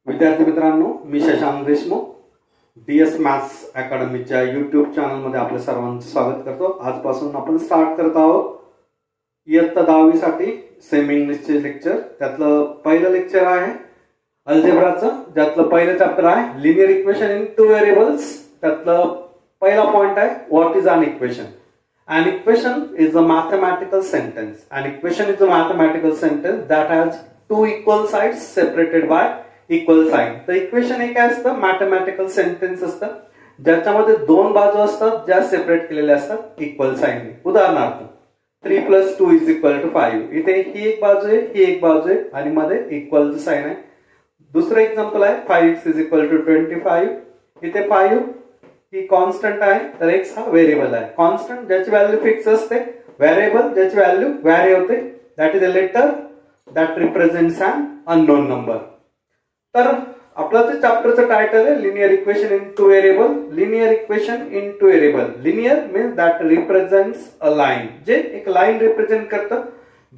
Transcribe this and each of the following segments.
विद्यार्थी मित्रांनो, मी शशांक देशमुख DS मॅथ्स अकॅडमीच्या YouTube चॅनलमध्ये आपल्या सर्वांचं स्वागत करतो। आजपासून आपण स्टार्ट करत आहोत इयत्ता 10वी साठी सेमी इंग्लिशचे लेक्चर। त्यातलं पहिलं लेक्चर आहे अल्जेब्राचं, ज्यातलं पहिलं चॅप्टर आहे linear equation in two variables. त्यातलं पहिला पॉइंट आहे what is an equation. An equation is a mathematical sentence. An equation is a mathematical sentence that has two equal sides separated by equal sign. तर equation हे काय असतं? Mathematical sentence असतं ज्याच्यामध्ये दोन बाजू असतात ज्या सेपरेट केलेल्या असतात इक्वल साइनने। उदाहरणार्थ 3 + 2 = 5। इथे ही एक बाजू आहे, ही एक बाजू आहे आणि मध्ये इक्वलचं साइन आहे। दुसरं एक्झाम्पल आहे 5x = 25। इथे 5 ही कॉन्स्टंट आहे तर x हा व्हेरिएबल आहे। कॉन्स्टंट ज्याची व्हॅल्यू फिक्स असते, व्हेरिएबल ज्याची व्हॅल्यू व्हॅरी होते, that is a letter that represents an unknown number. तर आपलं जे चॅप्टरचं टायटल आहे linear equation in two variable. Linear equation in two variable, linear means that represents a line, जे एक लाईन रिप्रेझेंट करतं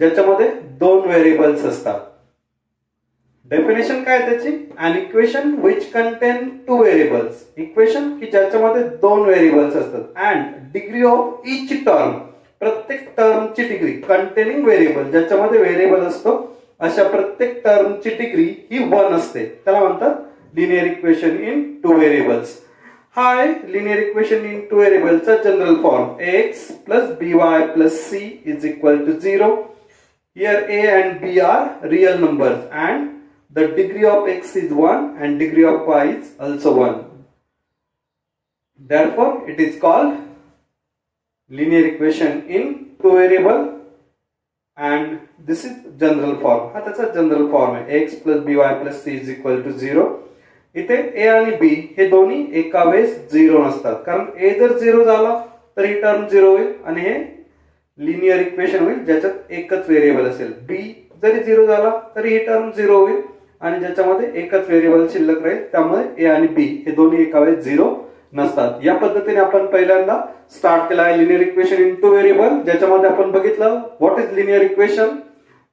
ज्याच्यामध्ये दोन व्हेरिएबल्स असतात। डेफिनेशन काय त्याची? An equation which contain two variables, equation की ज्याच्यामध्ये दोन व्हेरिएबल्स असतात। And degree of each term, प्रत्येक टर्मची डिग्री कंटेनिंग व्हेरिएबल, ज्याच्यामध्ये व्हेरिएबल असतो अशा प्रत्येक टर्मची डिग्री ही 1 असते, त्याला म्हणतात linear equation in two variables. हा आहे लिनियर इक्वेशन इन टू व्हेरिएबलचा general form ax + by + c = 0। Here a and b are real numbers and the degree of x is 1 and degree of y is also 1. Therefore, it is called linear equation in two variable and this is general form. हा त्याचा general form आहे ax + by + c = 0। इथे a आणि b हे दोन्ही एका वेळेस 0 नसतात, कारण a जर 0 झाला तर ही टर्म 0 होईल आणि हे लिनियर इक्वेशन होईल ज्याच्यात एकच व्हेरिएबल असेल। b जरी 0 झाला तरी ही टर्म 0 होईल आणि ज्याच्यामध्ये एकच व्हेरिएबल शिल्लक राहील, त्यामुळे a आणि b हे दोन्ही एका वेळेस 0 नसतात। या पद्धतीने आपण पहिल्यांदा स्टार्ट केला आहे linear equation in two variable, ज्याच्यामध्ये आपण बघितलं व्हॉट इज लिनियर इक्वेशन,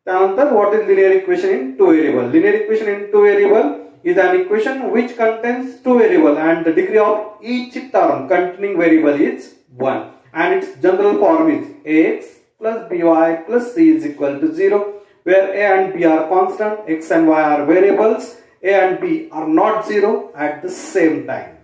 त्यानंतर what is linear equation in two variable. Linear equation in two variable is an equation which contains two variables and the degree of each term containing variable is 1 and its general form is ax + by + c = 0, where a and b are constant, x and y are variables, a and b are not 0 at the same time.